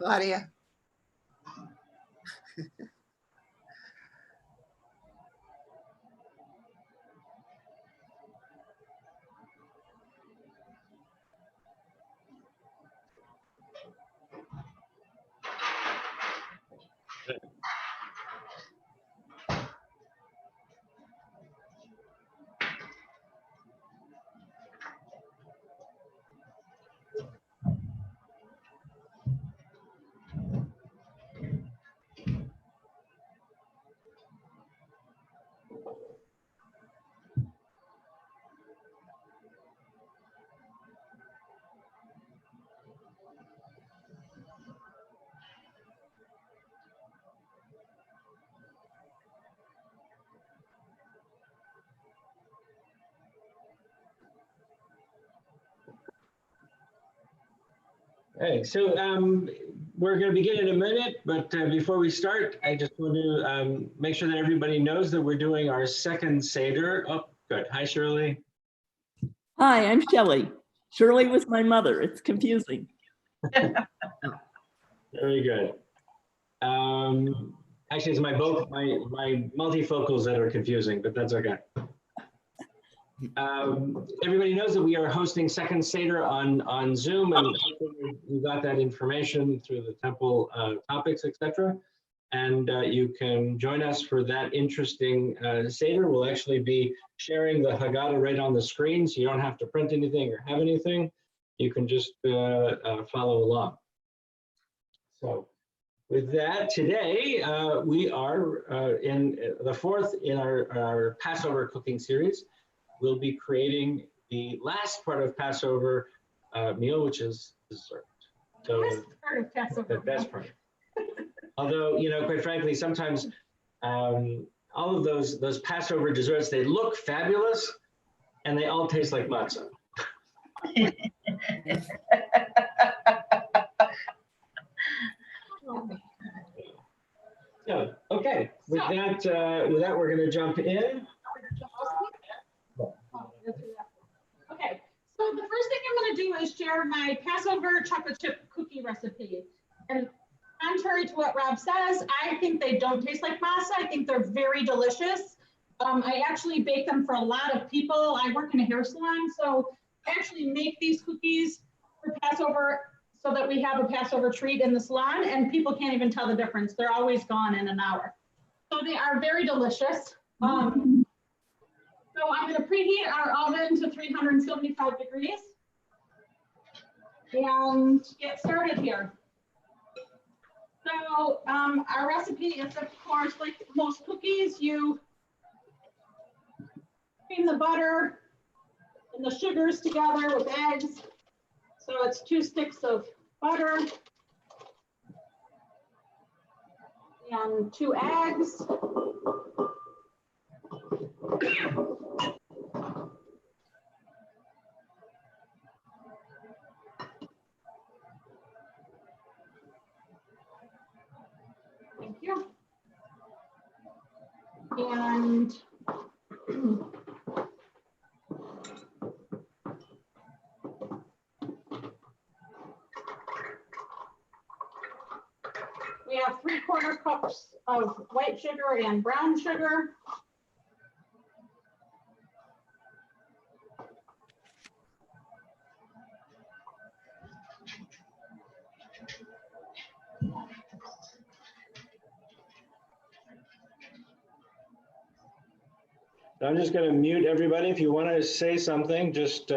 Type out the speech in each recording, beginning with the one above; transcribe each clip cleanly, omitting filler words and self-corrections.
Claudia. Hey, so we're going to begin in a minute, but before we start, I just want to make sure that everybody knows that we're doing our second Seder. Oh, good. Hi, Shirley. Hi, I'm Shelley. Shirley was my mother. It's confusing. Very good. Actually, it's my multifocals that are confusing, but that's okay. Everybody knows that we are hosting Second Seder on Zoom, and you got that information through the temple topics, etc. And you can join us for that interesting Seder. We'll actually be sharing the Haggadah right on the screen, so you don't have to print anything or have anything. You can just follow along. So with that, today we are in the fourth in our Passover cooking series. We'll be creating the last part of Passover meal, which is dessert. So the best part of Passover. The best part. Although, you know, quite frankly, sometimes all of those Passover desserts, they look fabulous, and they all taste like matzah. So, okay, with that, we're going to jump in. Okay, so the first thing I'm going to do is share my Passover chocolate chip cookie recipe. And contrary to what Rob says, I think they don't taste like masa. I think they're very delicious. I actually bake them for a lot of people. I work in a hair salon, so I actually make these cookies for Passover so that we have a Passover treat in the salon, and people can't even tell the difference. They're always gone in an hour. So they are very delicious. So I'm going to preheat our oven to 375 degrees and get started here. So our recipe is, of course, like most cookies, you cream the butter and the sugars together with eggs. So it's 2 sticks of butter and 2 eggs. Thank you. And we have 3/4 cups of white sugar and brown sugar. I'm just going to mute everybody. If you want to say something, just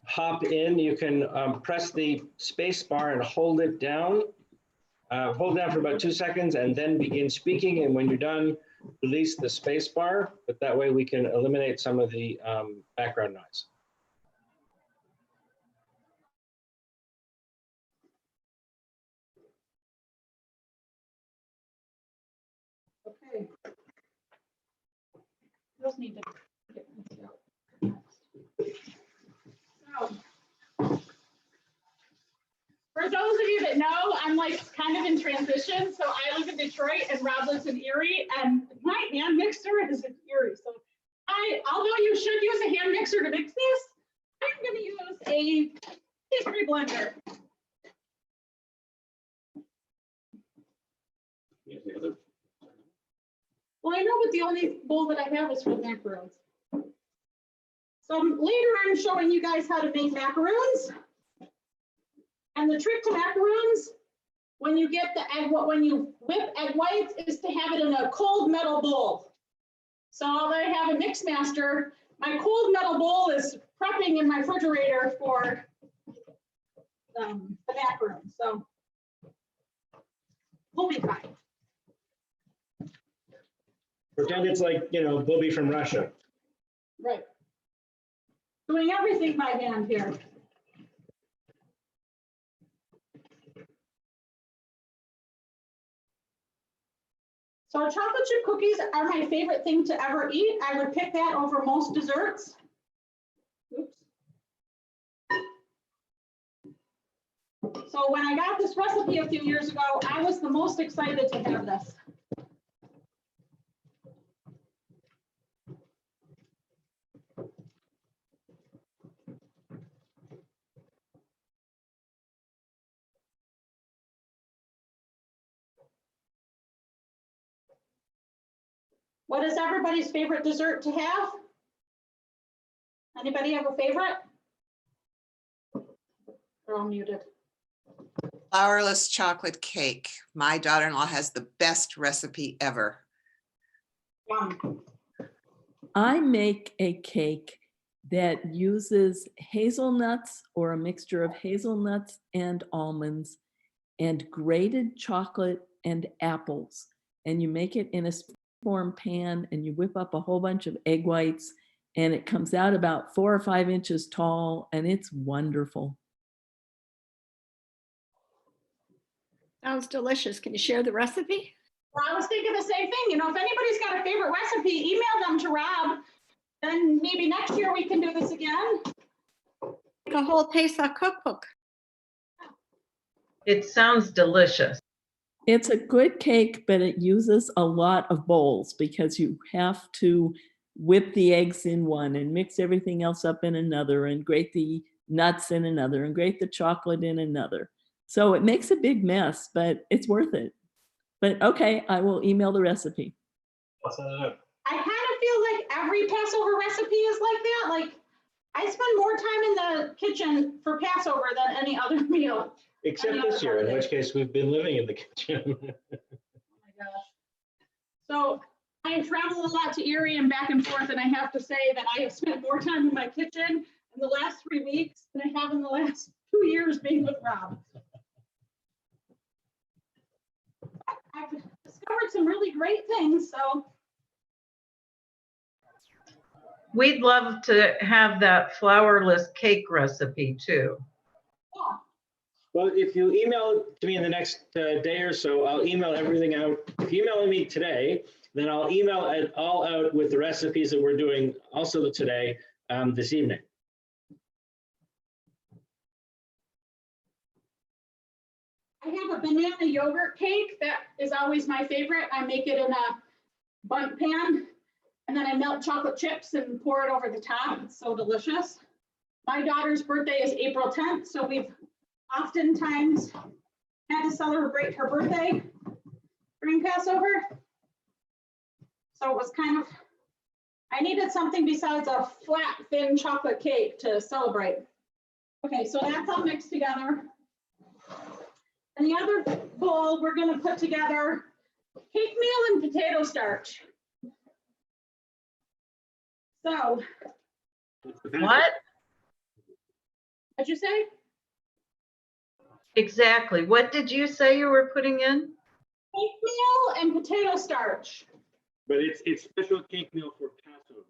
hop in. You can press the space bar and hold it down. Hold down for about 2 seconds and then begin speaking. And when you're done, release the space bar. But that way we can eliminate some of the background noise. Okay. Those need to get mixed out. So, for those of you that know, I'm like kind of in transition. So I live in Detroit and Rob lives in Erie, and my hand mixer is in Erie. So although you should use a hand mixer to mix this, I'm going to use a pastry blender. Well, I know, but the only bowl that I have is for macaroons. So later I'm showing you guys how to make macaroons. And the trick to macaroons, when you get the egg, when you whip egg whites, is to have it in a cold metal bowl. So I have a mix master. My cold metal bowl is prepping in my refrigerator for the macaroons. So we'll be fine. Pretend it's like, you know, Bobby from Russia. Right. Doing everything by hand here. So chocolate chip cookies are my favorite thing to ever eat. I would pick that over most desserts. Oops. So when I got this recipe a few years ago, I was the most excited to have this. What is everybody's favorite dessert to have? Anybody have a favorite? They're all muted. Flourless chocolate cake. My daughter-in-law has the best recipe ever. Yum. I make a cake that uses hazelnuts or a mixture of hazelnuts and almonds and grated chocolate and apples. And you make it in a form pan and you whip up a whole bunch of egg whites and it comes out about 4 or 5 inches tall and it's wonderful. Sounds delicious. Can you share the recipe? Well, I was thinking the same thing. You know, if anybody's got a favorite recipe, email them to Rob. Then maybe next year we can do this again. Make a whole Pesach cookbook. It sounds delicious. It's a good cake, but it uses a lot of bowls because you have to whip the eggs in one and mix everything else up in another and grate the nuts in another and grate the chocolate in another. So it makes a big mess, but it's worth it. But okay, I will email the recipe. I kind of feel like every Passover recipe is like that. Like I spend more time in the kitchen for Passover than any other meal. Except this year, in which case we've been living in the kitchen. Oh my gosh. So I travel a lot to Erie and back and forth, and I have to say that I have spent more time in my kitchen in the last 3 weeks than I have in the last 2 years being with Rob. I've discovered some really great things, so. We'd love to have that flourless cake recipe too. Yeah. Well, if you email it to me in the next day or so, I'll email everything out. If you email me today, then I'll email it all out with the recipes that we're doing also today, this evening. I have a banana yogurt cake that is always my favorite. I make it in a bundt pan and then I melt chocolate chips and pour it over the top. It's so delicious. My daughter's birthday is April 10th, so we've oftentimes had to celebrate her birthday during Passover. So it was kind of, I needed something besides a flat, thin chocolate cake to celebrate. Okay, so that's all mixed together. And the other bowl, we're gonna put together cake meal and potato starch. So. What? What'd you say? Exactly. What did you say you were putting in? Cake meal and potato starch. But it's special cake meal for Passover.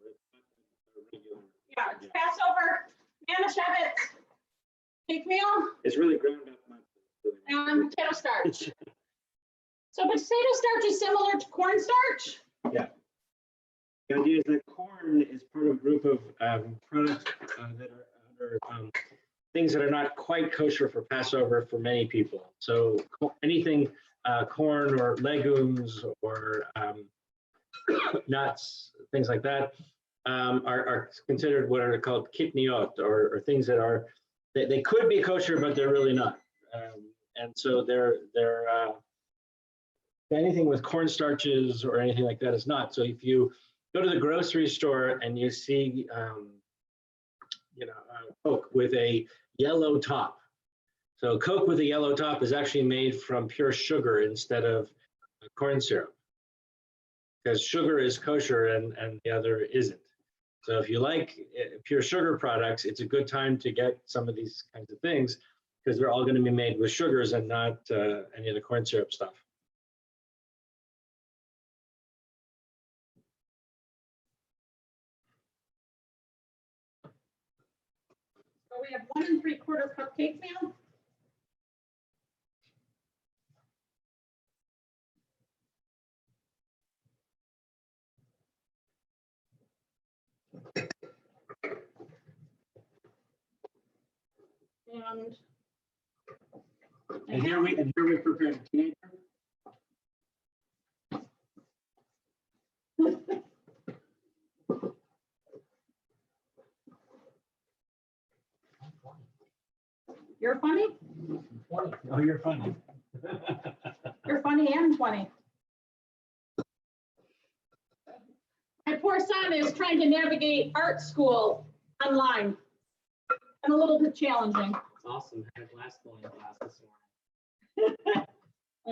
Yeah, it's Passover, Manischewitz, cake meal, It's really ground up. and potato starch. So potato starch is similar to cornstarch. Yeah. The idea is that corn is part of a group of products that are under things that are not quite kosher for Passover for many people. So anything corn or legumes or nuts, things like that are considered what are called kitniot or things that are, they could be kosher, but they're really not. And so they're anything with cornstarches or anything like that is not. So if you go to the grocery store and you see, Coke with a yellow top. So Coke with a yellow top is actually made from pure sugar instead of corn syrup, because sugar is kosher and the other isn't. So if you like pure sugar products, it's a good time to get some of these kinds of things, because they're all going to be made with sugars and not any of the corn syrup stuff. So we have 1 3/4 cup cake now. And here we prepared teenager. You're funny? Oh, you're funny. You're funny and 20. My poor son is trying to navigate art school online and a little bit challenging. It's awesome. I had glass blowing class this morning.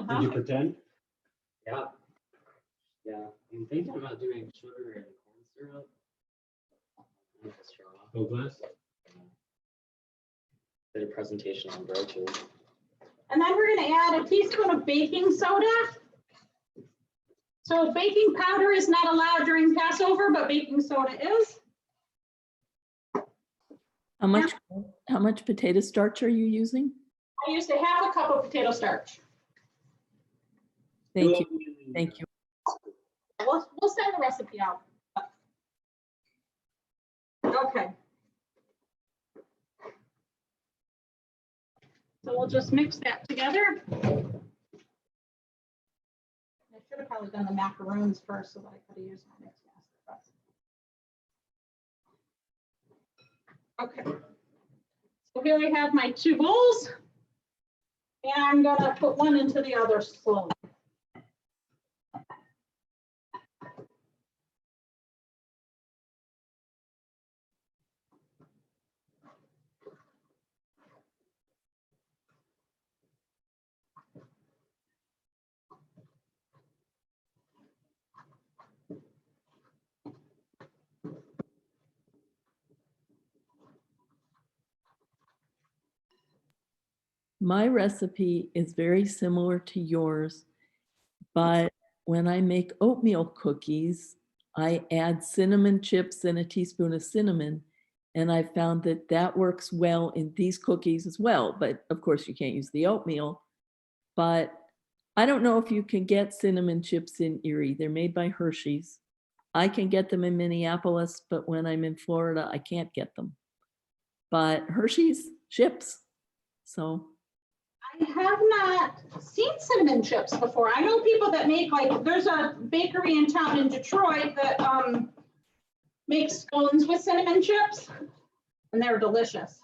Did you pretend? Yeah. Yeah. I'm thinking about doing sugar and corn syrup. And a straw. Oh, glass. Did a presentation on bread too. And then we're going to add a teaspoon of baking soda. So baking powder is not allowed during Passover, but baking soda is. How much potato starch are you using? I used to have a cup of potato starch. Thank you. Thank you. We'll send the recipe out. Okay. So we'll just mix that together. I should have probably done the macaroons first so that I could have used my mix master. Okay. So here we have my 2 bowls. And I'm gonna put one into the other slowly. My recipe is very similar to yours, but when I make oatmeal cookies, I add cinnamon chips and a teaspoon of cinnamon. And I found that that works well in these cookies as well. But of course, you can't use the oatmeal. But I don't know if you can get cinnamon chips in Erie. They're made by Hershey's. I can get them in Minneapolis, but when I'm in Florida, I can't get them. But Hershey's ships. So I have not seen cinnamon chips before. I know people that make, like, there's a bakery in town in Detroit that makes scones with cinnamon chips, and they're delicious.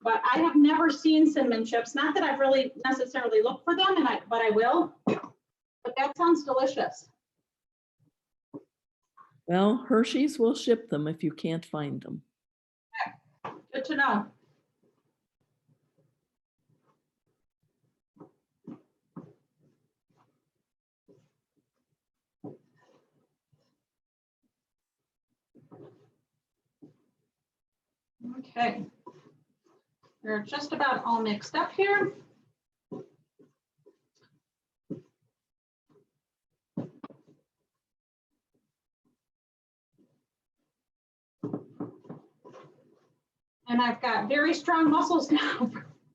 But I have never seen cinnamon chips. Not that I've really necessarily looked for them, but I will. But that sounds delicious. well, Hershey's will ship them if you can't find them. Good to know. Okay. They're just about all mixed up here. And I've got very strong muscles now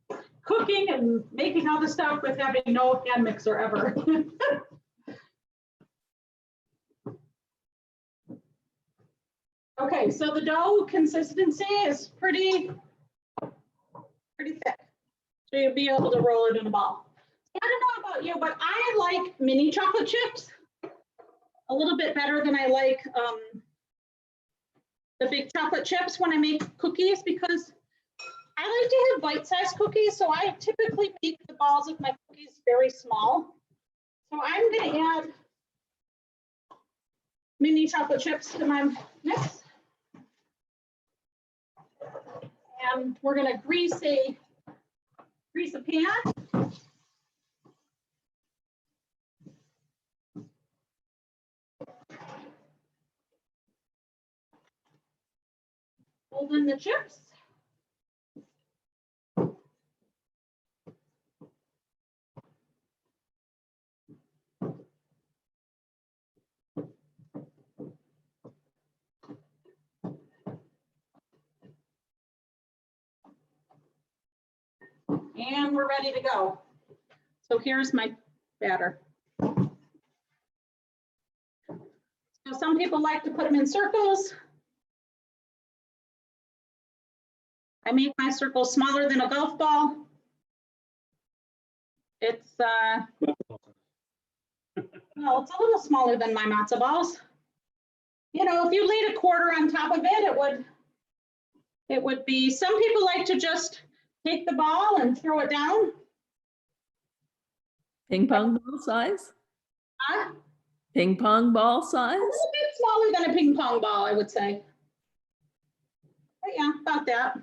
for cooking and making all the stuff with having no hand mixer ever. Okay, so the dough consistency is pretty thick. So you'll be able to roll it in a ball. I don't know about you, but I like mini chocolate chips a little bit better than I like the big chocolate chips when I make cookies, because I like to have bite-sized cookies. So I typically make the balls of my cookies very small. So I'm gonna add mini chocolate chips to my mix. And we're gonna grease a pan. Fold in the chips. And we're ready to go. So here's my batter. So some people like to put them in circles. I make my circles smaller than a golf ball. It's well, it's a little smaller than my matzo balls. You know, if you laid a quarter on top of it, it would be, some people like to just take the ball and throw it down. Ping pong ball size? Huh? Ping pong ball size? A little bit smaller than a ping pong ball, I would say. But yeah, about that.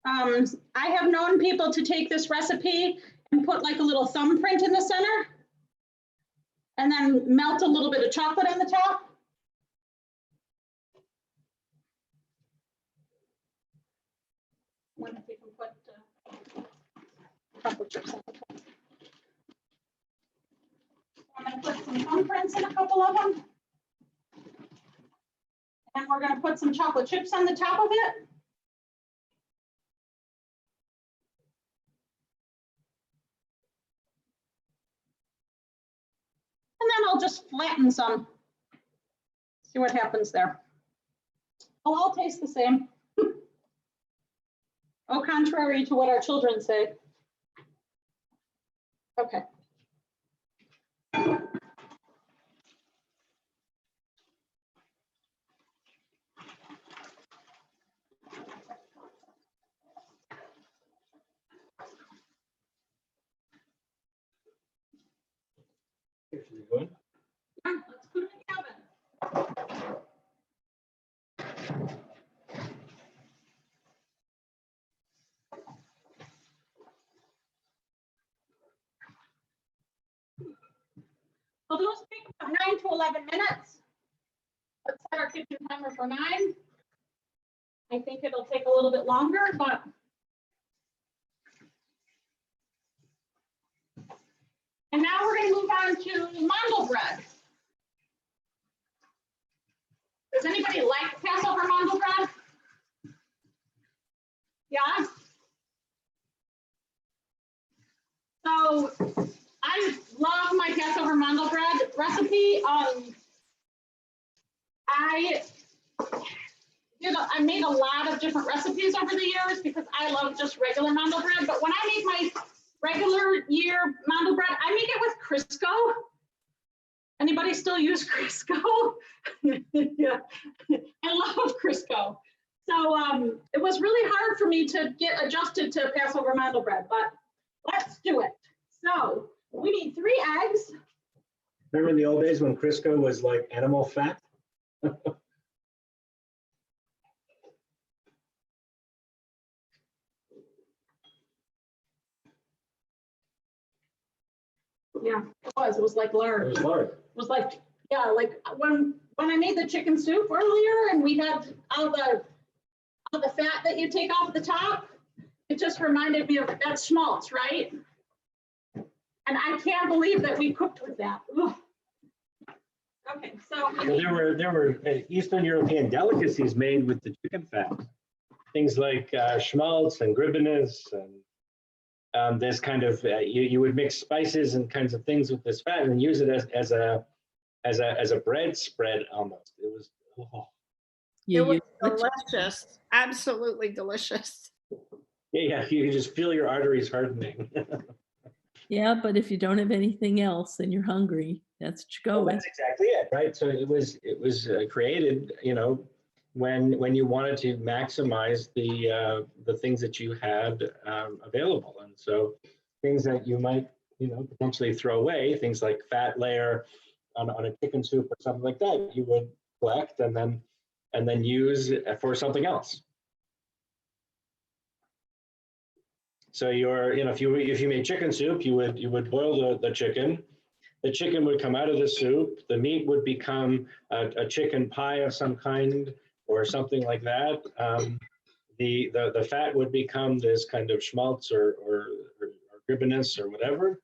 I have known people to take this recipe and put like a little thumbprint in the center and then melt a little bit of chocolate on the top. I wonder if you can put chocolate chips on the top. I'm going to put some thumbprints in a couple of them. And we're going to put some chocolate chips on the top of it. And then I'll just flatten some. See what happens there. They'll all taste the same. Oh, contrary to what our children say. Okay. Here's the good. Yeah, let's put it in the oven. So those take about 9 to 11 minutes. Let's set our kitchen timer for 9. I think it'll take a little bit longer, but. And now we're going to move on to mandel bread. Does anybody like Passover mandel bread? Yeah. So I love my Passover mandel bread recipe. I made a lot of different recipes over the years because I love just regular mandel bread. But when I make my regular year mandel bread, I make it with Crisco. Anybody still use Crisco? Yeah, I love Crisco. So it was really hard for me to get adjusted to Passover mandel bread, but let's do it. So we need 3 eggs. Remember in the old days when Crisco was like animal fat? Yeah, it was like lard. It was lard. It was like, yeah, like when I made the chicken soup earlier and we had all the fat that you take off the top, it just reminded me of that schmaltz, right? And I can't believe that we cooked with that. Ugh. Okay, so. Well, there were Eastern European delicacies made with the chicken fat. Things like schmaltz and gribenes, and this kind of you would mix spices and kinds of things with this fat and use it as a bread spread almost. It was It was delicious, absolutely delicious. yeah, you could just feel your arteries hardening. Yeah, but if you don't have anything else and you're hungry, that's what you go Well, with. that's exactly it, right? So it was created, when you wanted to maximize the things that you had available, and so things that you might potentially throw away, things like fat layer on a chicken soup or something like that, you would collect and then use for something else. So if you made chicken soup, you would boil the chicken. The chicken would come out of the soup. The meat would become a chicken pie of some kind or something like that. The fat would become this kind of schmaltz or ribbonous or whatever,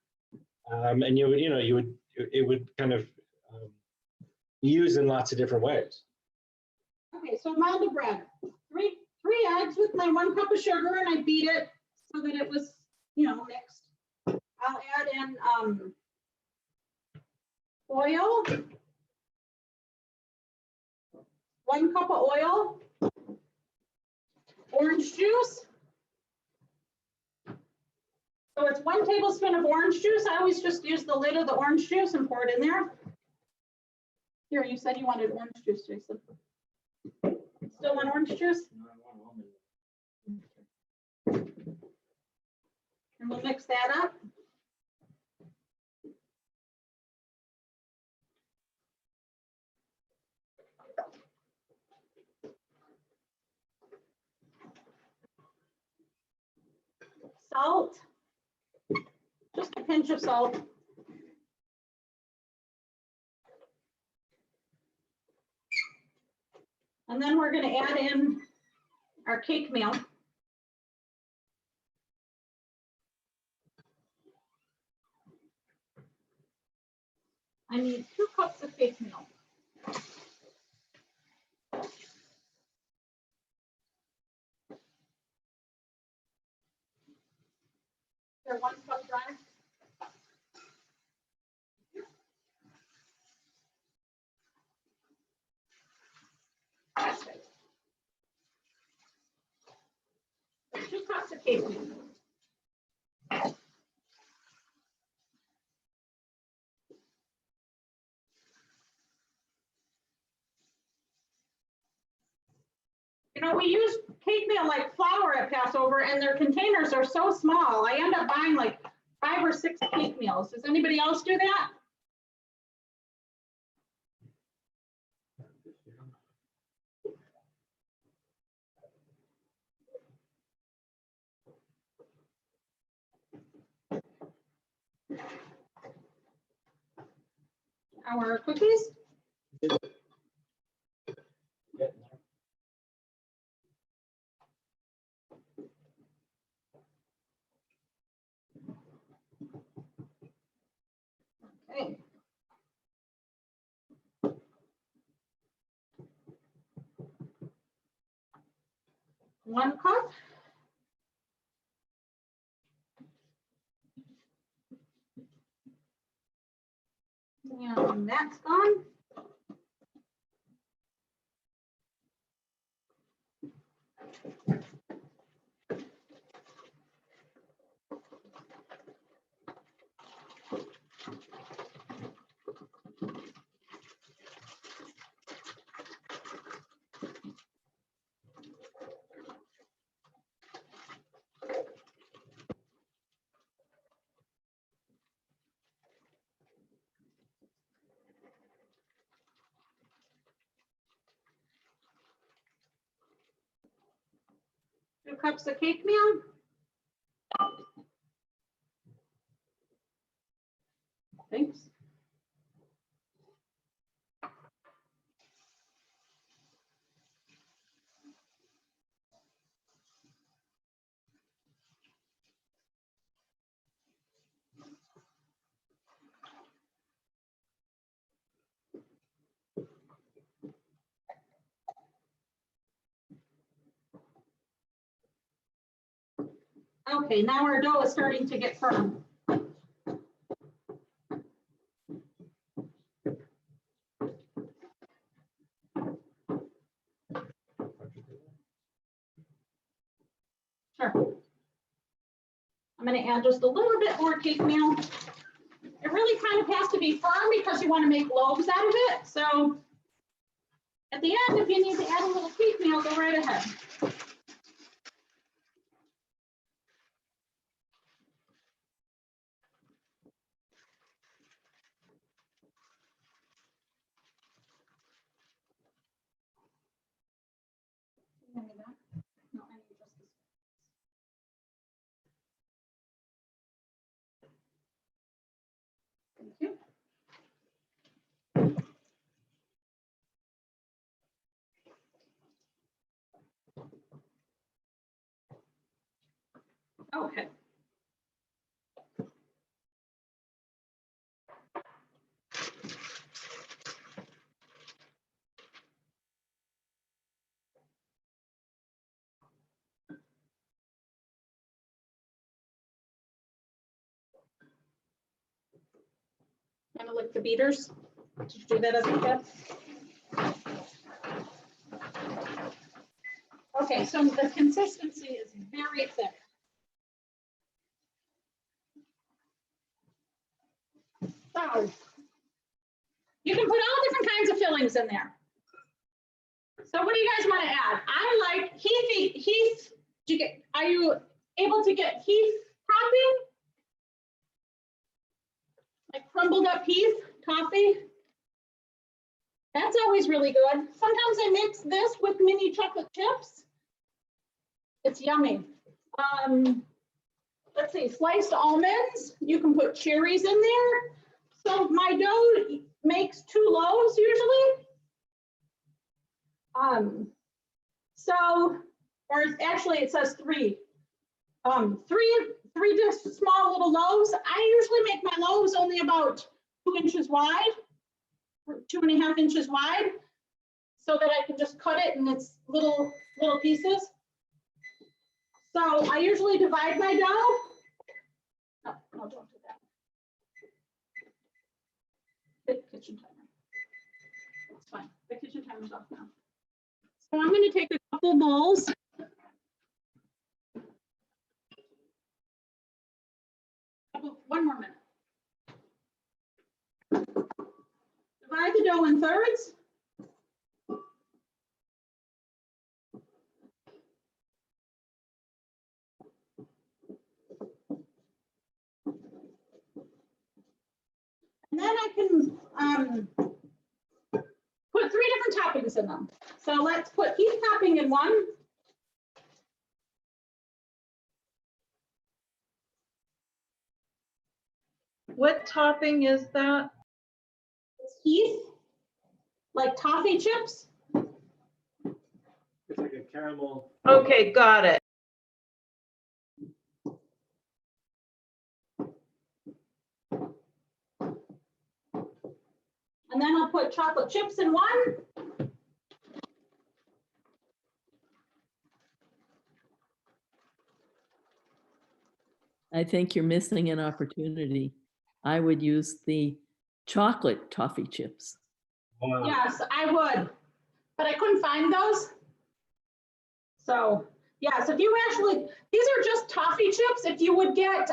and it would kind of be used in lots of different ways. Okay, so mound of bread, three eggs with my 1 cup of sugar, and I beat it so that it was, mixed. I'll add in oil, 1 cup of oil, orange juice. So it's 1 tablespoon of orange juice. I always just use the lid of the orange juice and pour it in there. Here, you said you wanted orange juice, Jason. Still want orange juice? And we'll mix that up. Salt, just a pinch of salt. And then we're going to add in our cake meal. I need 2 cups of cake meal. There, 1 cup dry. That's it. 2 cups of cake meal. We use cake meal like flour at Passover, and their containers are so small. I end up buying like 5 or 6 cake meals. Does anybody else do that? Our cookies? Okay. One cup. And that's gone. Two cups of cake meal. Thanks. Okay, now our dough is starting to get firm. Sure. I'm going to add just a little bit more cake meal. It really kind of has to be firm because you want to make loaves out of it. So at the end, if you need to add a little cake meal, go right ahead. Okay. Kind of like the beaters. Did you do that as a kid? Okay, so the consistency is very thick. So you can put all different kinds of fillings in there. So what do you guys want to add? I like Heath. Are you able to get Heath topping? Like crumbled up Heath toffee? That's always really good. Sometimes I mix this with mini chocolate chips. It's yummy. Let's see, sliced almonds. You can put cherries in there. So my dough makes 2 loaves usually. Or actually it says 3. Three just small little loaves. I usually make my loaves only about 2 inches wide, or 2.5 inches wide, so that I can just cut it in its little pieces. So I usually divide my dough. No, don't do that. The kitchen timer. That's fine. The kitchen timer's off now. So I'm going to take a couple bowls. One more minute. Divide the dough in thirds. And then I can put 3 different toppings in them. So let's put Heath topping in one. What topping is that? It's Heath, like toffee chips. It's like a caramel. Okay, got it. And then I'll put chocolate chips in one. I think you're missing an opportunity. I would use the chocolate toffee chips. Wow. Yes, I would, but I couldn't find those. So yes, if you actually, these are just toffee chips. If you would get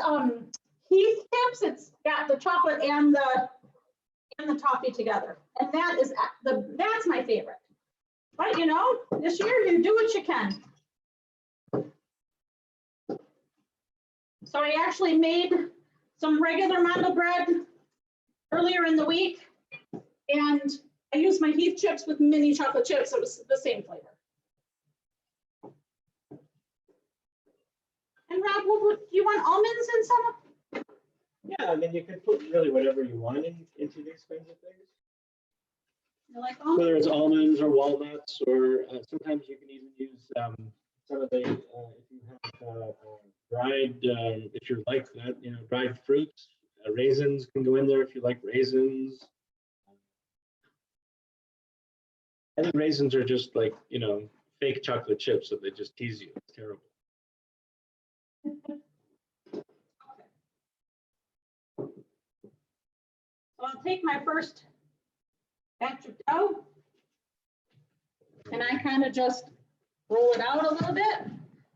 Heath chips, it's got the chocolate and the toffee together, and that's my favorite. But you know, this year you do what you can. So I actually made some regular mandel bread earlier in the week, and I used my Heath chips with mini chocolate chips. It was the same flavor. And Rob, do you want almonds in some? Yeah, I mean, you can put really whatever you want into these kinds of things. You like almonds? Whether it's almonds or walnuts, or sometimes you can even use some of the, if you have dried, if you like that, you know, dried fruits, raisins can go in there if you like raisins. I think raisins are just like, you know, fake chocolate chips, so they just tease you. It's terrible. So I'll take my first batch of dough, and I kind of just roll it out a little bit,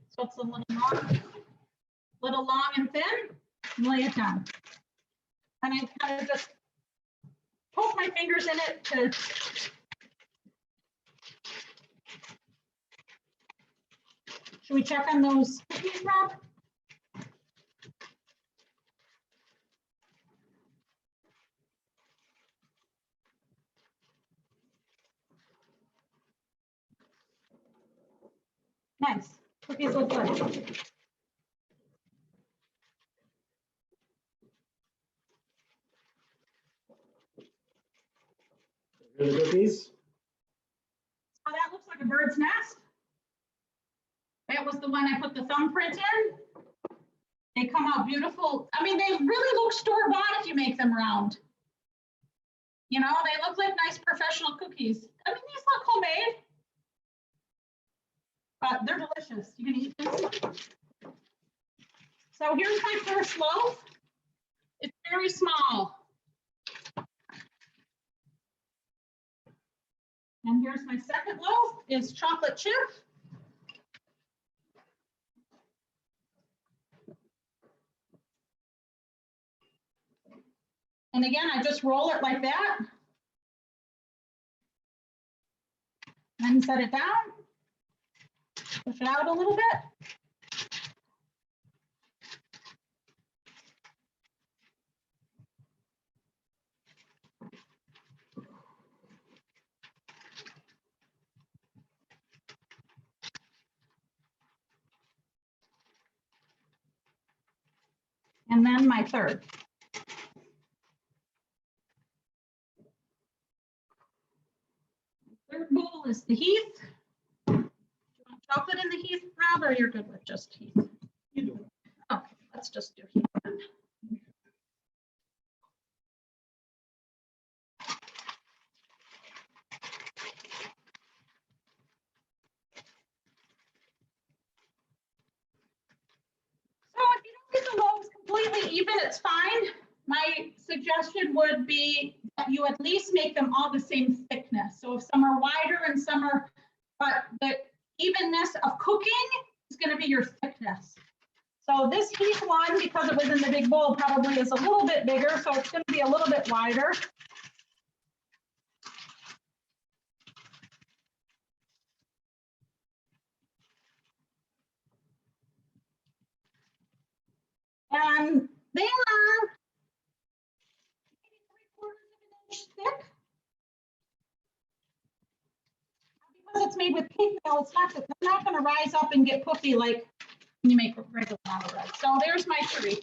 so it's a little long and thin, and lay it down. And I kind of just poke my fingers in it to should we check on those cookies, Rob? Nice. Cookies look good. The cookies? So that looks like a bird's nest. That was the one I put the thumbprint in. They come out beautiful. I mean, they really look store-bought if you make them round. You know, they look like nice professional cookies. I mean, these look homemade, but they're delicious. You can eat them. So here's my first loaf. It's very small. And here's my second loaf, is chocolate chip. And again, I just roll it like that. And set it down. Push it out a little bit. And then my third. Third bowl is the Heath. Do you want chocolate in the Heath, Rob, or you're good with just Heath? Okay, let's just do Heath then. So if you don't get the loaves completely even, it's fine. My suggestion would be that you at least make them all the same thickness. So if some are wider and some are, but the evenness of cooking is going to be your thickness. So this Heath one, because it was in the big bowl, probably is a little bit bigger, so it's going to be a little bit wider. And they are maybe 3/4 of an inch thick. Because it's made with cake meal, it's not going to rise up and get puffy like when you make regular flour bread. So there's my 3.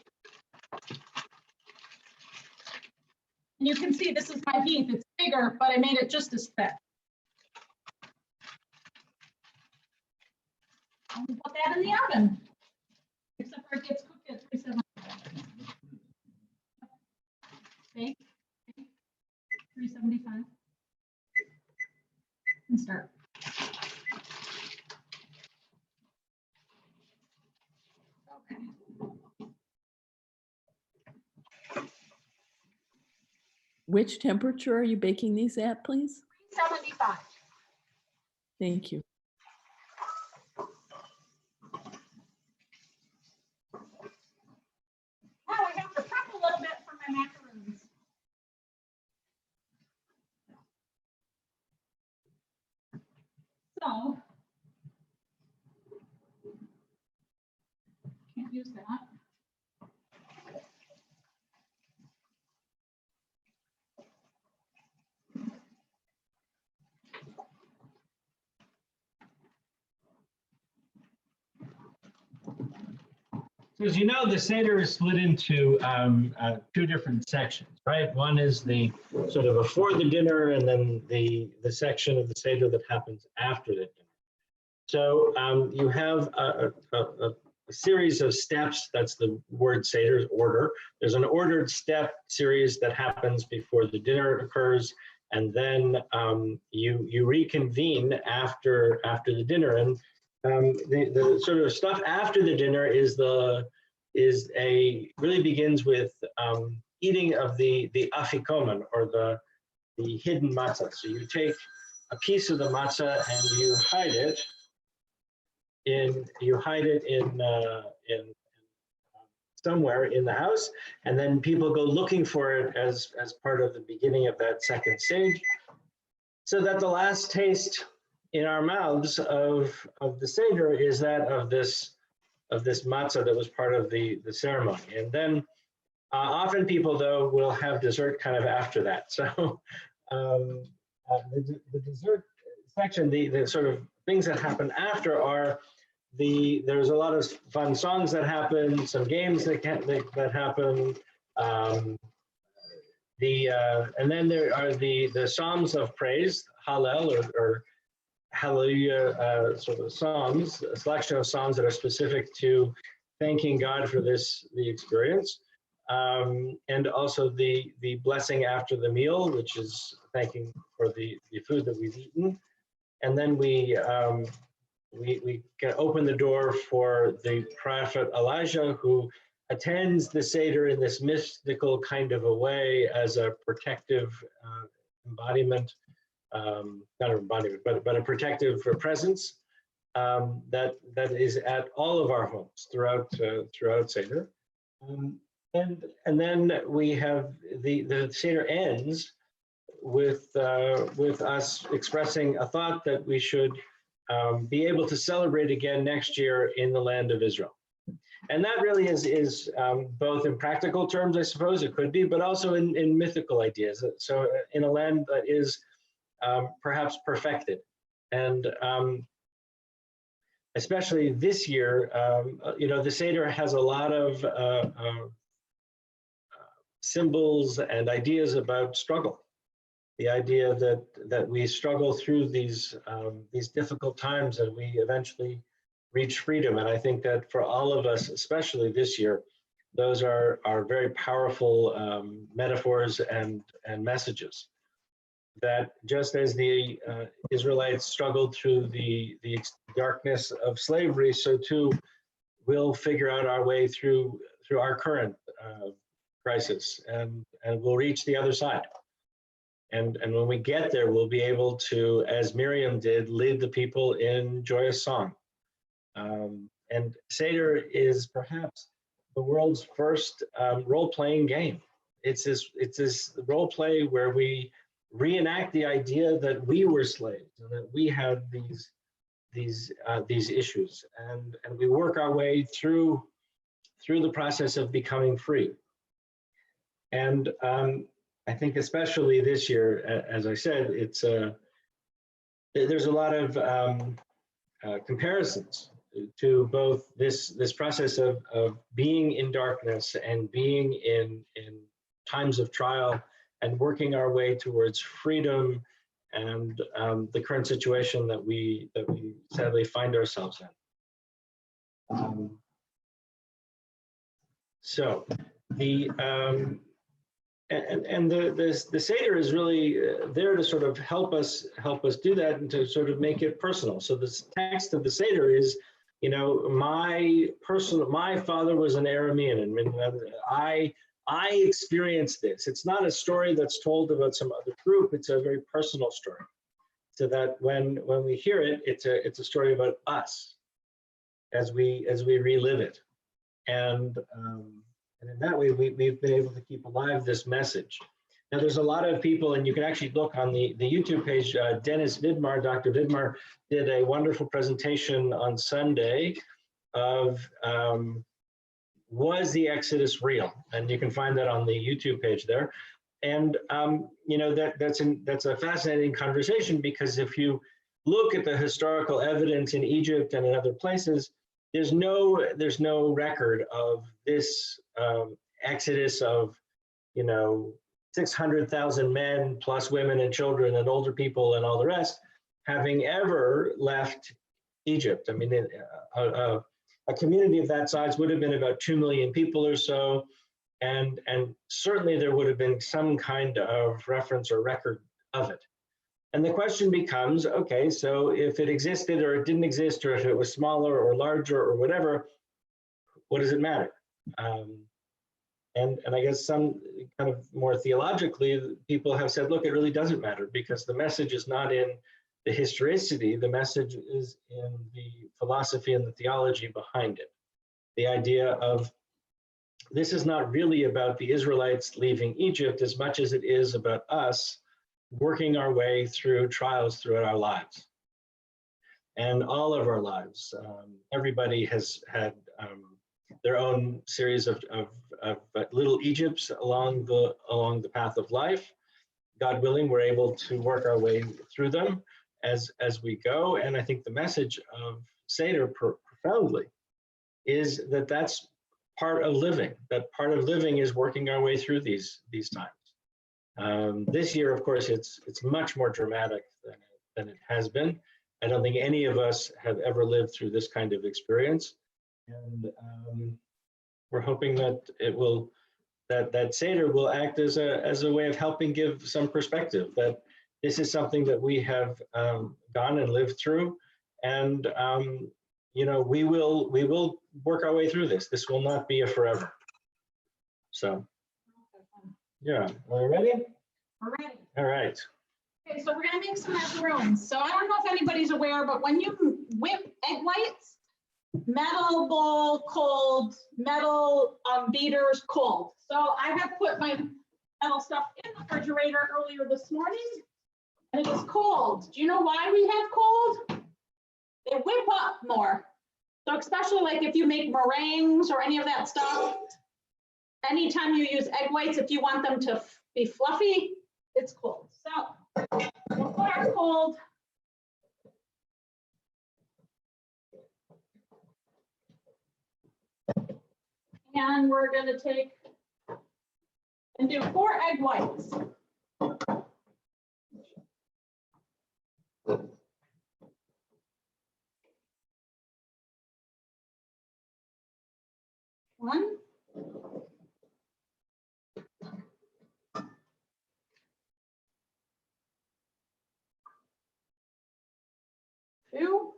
And you can see this is my Heath. It's bigger, but I made it just as thick. And we put that in the oven, except for it gets cooked at 375. Bake, 375. And start. Okay. Which temperature are you baking these at, please? 375. Thank you. Now I have to prep a little bit for my macaroons. So, can't use that. So as you know, the Seder is split into 2 different sections, right? One is the sort of before the dinner, and then the section of the Seder that happens after the dinner. So you have a series of steps. That's the word Seder's order. There's an ordered step series that happens before the dinner occurs, and then you reconvene after the dinner. And the sort of stuff after the dinner really begins with eating of the afikomen, or the hidden matzah. So you take a piece of the matzah and you hide it in somewhere in the house, and then people go looking for it as part of the beginning of that second stage, so that the last taste in our mouths of the Seder is that of this matzah that was part of the ceremony. And then often people, though, will have dessert kind of after that. So the dessert section, the sort of things that happen after are there's a lot of fun songs that happen, some games that happen, and then there are the Psalms of praise, Hallel or Hallelujah, sort of psalms, a selection of psalms that are specific to thanking God for the experience, and also the blessing after the meal, which is thanking for the food that we've eaten. And then we can open the door for the prophet Elijah, who attends the Seder in this mystical kind of a way as a protective embodiment, not an embodiment, but a protective presence that is at all of our homes throughout Seder. And then we have the Seder ends with us expressing a thought that we should be able to celebrate again next year in the land of Israel. And that really is both in practical terms, I suppose it could be, but also in mythical ideas. So in a land that is perhaps perfected. And especially this year, the Seder has a lot of symbols and ideas about struggle. The idea that we struggle through these difficult times and we eventually reach freedom. And I think that for all of us, especially this year, those are very powerful metaphors and messages. That just as the Israelites struggled through the darkness of slavery, so too we'll figure out our way through our current crisis, and we'll reach the other side. And when we get there, we'll be able to, as Miriam did, lead the people in joyous song. And Seder is perhaps the world's first role-playing game. It's this role play where we reenact the idea that we were slaves and that we had these issues, and we work our way through the process of becoming free. And I think especially this year, as I said, there's a lot of comparisons to both this process of being in darkness and being in times of trial and working our way towards freedom and the current situation that we sadly find ourselves in. So the the Seder is really there to sort of help us do that and to sort of make it personal. So the text of the Seder is, my father was an Aramean, and I experienced this. It's not a story that's told about some other group. It's a very personal story. So that when we hear it, it's a story about us as we relive it, and in that way, we've been able to keep alive this message. Now, there's a lot of people, and you can actually look on the YouTube page. Dennis Vidmar, Dr. Vidmar, did a wonderful presentation on Sunday of was the Exodus real? And you can find that on the YouTube page there. And that's a fascinating conversation, because if you look at the historical evidence in Egypt and in other places, there's no record of this exodus of 600,000 men plus women and children and older people and all the rest having ever left Egypt. I mean, a community of that size would have been about 2 million people or so, and certainly there would have been some kind of reference or record of it. And the question becomes, okay, so if it existed or it didn't exist, or if it was smaller or larger or whatever, what does it matter? And I guess some kind of more theologically, people have said, look, it really doesn't matter, because the message is not in the historicity, the message is in the philosophy and the theology behind it. The idea of this is not really about the Israelites leaving Egypt as much as it is about us working our way through trials throughout our lives. And all of our lives, everybody has had their own series of little Egypts along the path of life. God willing, we're able to work our way through them as we go. And I think the message of Seder profoundly is that that's part of living. That part of living is working our way through these times. This year, of course, it's much more dramatic than it has been. I don't think any of us have ever lived through this kind of experience. And we're hoping that it will, that Seder will act as a way of helping give some perspective that this is something that we have gone and lived through. And, you know, we will work our way through this. This will not be a forever. So, yeah, are we ready? We're ready. All right. Okay, so we're gonna make some macaroons. So I don't know if anybody's aware, but when you whip egg whites, metal bowl cold, metal beaters cold. So I have put my metal stuff in the refrigerator earlier this morning, and it is cold. Do you know why we have cold? They whip up more. So especially like if you make meringues or any of that stuff, anytime you use egg whites, if you want them to be fluffy, it's cold. So we'll put our cold. And we're going to take and do 4 egg whites. One. 2.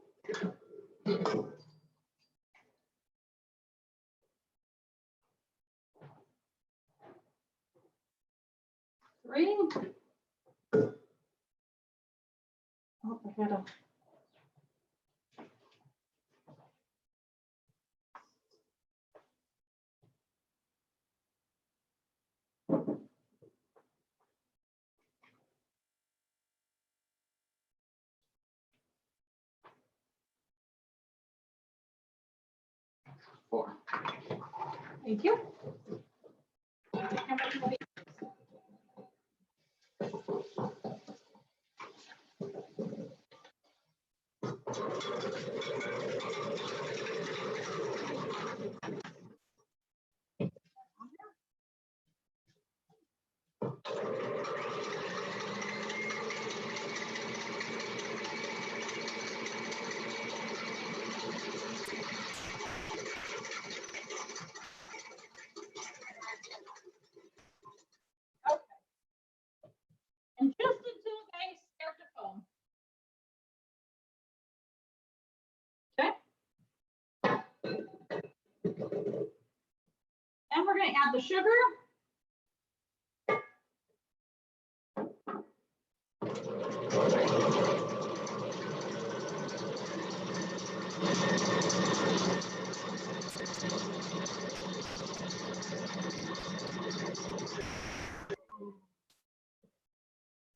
3. Oh, I had a. 4. Thank you. And just until they start to foam. Okay. And we're going to add the sugar.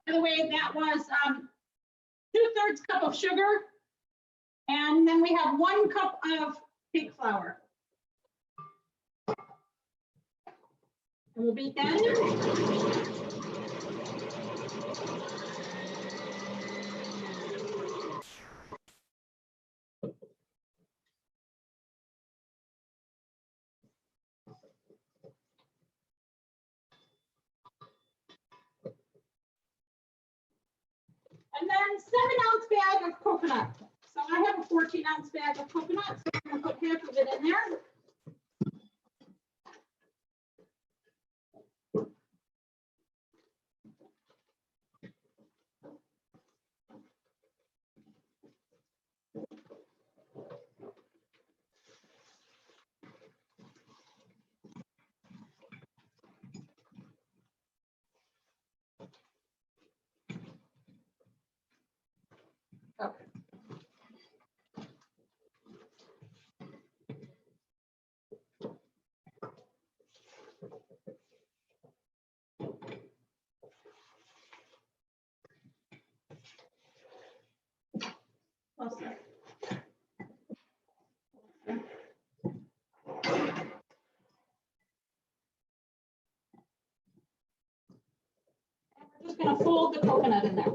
By the way, that was 2/3 cup of sugar. And then we have 1 cup of cake flour. And we'll beat that in. And then 7-ounce bag of coconut. So I have a 14-ounce bag of coconut, so I'm gonna put half of it in there. Okay. Okay. We're just going to fold the coconut in there.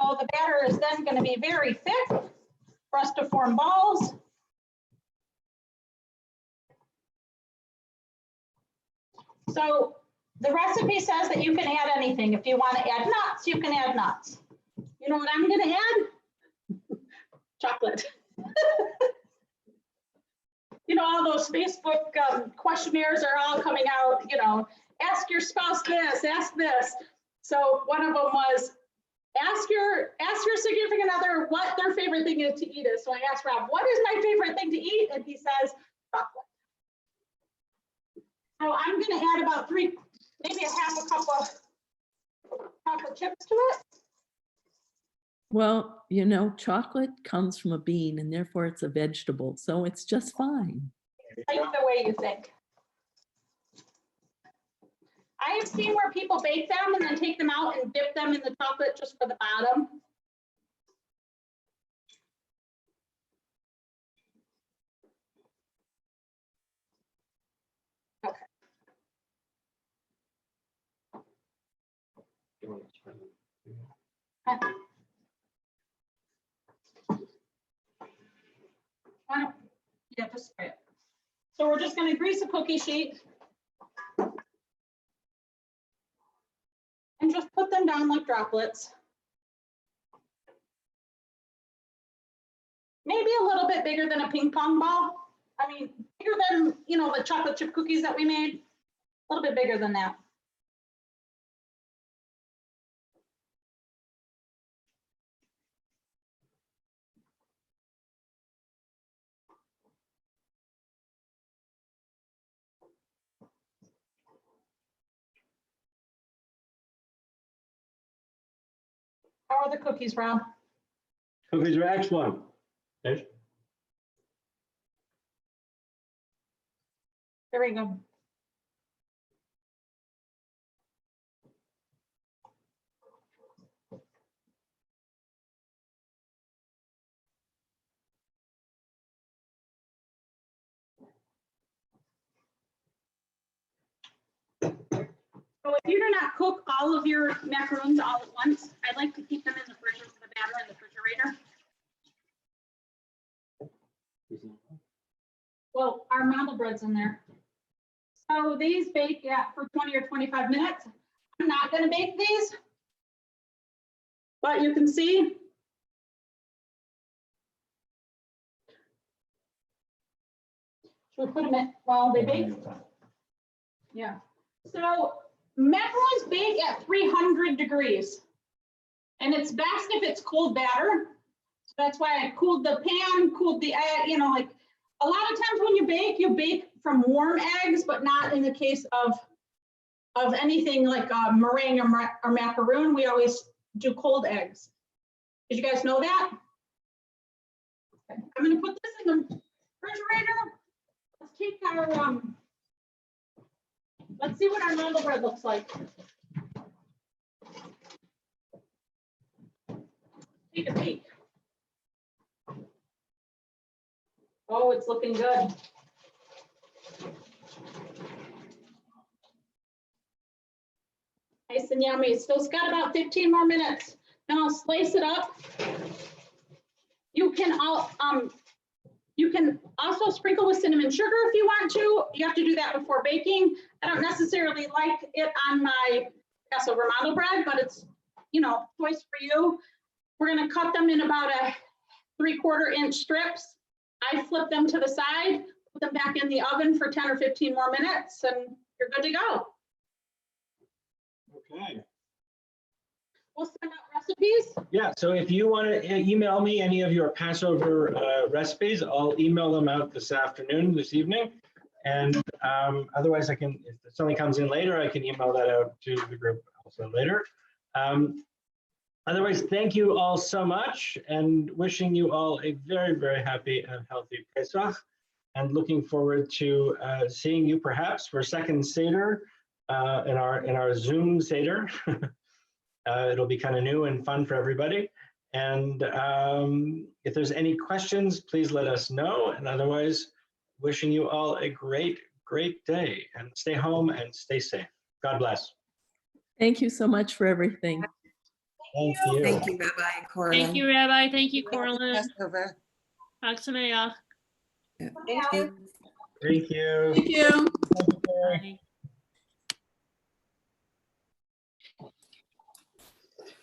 So the batter is then going to be very thick for us to form balls. So the recipe says that you can add anything. If you want to add nuts, you can add nuts. You know what I'm going to add? Chocolate. You know, all those Facebook questionnaires are all coming out, you know, ask your spouse this, ask this. So one of them was, ask your significant other what their favorite thing is to eat is. So I asked Rob, what is my favorite thing to eat? And he says, chocolate. So I'm going to add about maybe a half a cup of chocolate chips to it. Well, you know, chocolate comes from a bean and therefore it's a vegetable, so it's just fine. Like the way you think. I have seen where people bake them and then take them out and dip them in the chocolate just for the bottom. Okay. Why don't, yeah, just spray it. So we're just going to grease a cookie sheet and just put them down like droplets. Maybe a little bit bigger than a ping pong ball. I mean, bigger than, you know, the chocolate chip cookies that we made. A little bit bigger than that. How are the cookies, Rob? Cookies are excellent. Yes. Very good. So if you do not cook all of your macaroons all at once, I like to keep them in the batter in the refrigerator. Well, our model bread's in there. So these bake for 20 or 25 minutes. I'm not going to bake these, but you can see should we put them in while they bake? Yeah. So macarons bake at 300 degrees, and it's best if it's cold batter. So that's why I cooled the pan, cooled the egg. You know, like a lot of times when you bake from warm eggs, but not in the case of anything like meringue or macaroon. We always do cold eggs. Did you guys know that? Okay. I'm going to put this in the refrigerator. Let's take our let's see what our model bread looks like. Take a peek. Oh, it's looking good. Nice and yummy. Still's got about 15 more minutes. Then I'll slice it up. You can also sprinkle with cinnamon sugar if you want to. You have to do that before baking. I don't necessarily like it on my Passover model bread, but it's, you know, choice for you. We're going to cut them in about a 3/4 inch strips. I flip them to the side, put them back in the oven for 10 or 15 more minutes, and you're good to go. Okay. We'll send out recipes. Yeah, so if you want to email me any of your Passover recipes, I'll email them out this evening. And otherwise, if something comes in later, I can email that out to the group also later. Otherwise, thank you all so much, and wishing you all a very, very happy and healthy Pesach, and looking forward to seeing you perhaps for second Seder in our Zoom Seder. It'll be kind of new and fun for everybody. And if there's any questions, please let us know. And otherwise, wishing you all a great, great day, and stay home and stay safe. God bless. Thank you so much for everything. Thank you. Thank you, Rabbi Corlin. Thank you, Rabbi. Thank you, Happy Corlin. Passover. Chag Sameach. Yeah. Thank you. Thank you. Thank you, Carrie. Bye.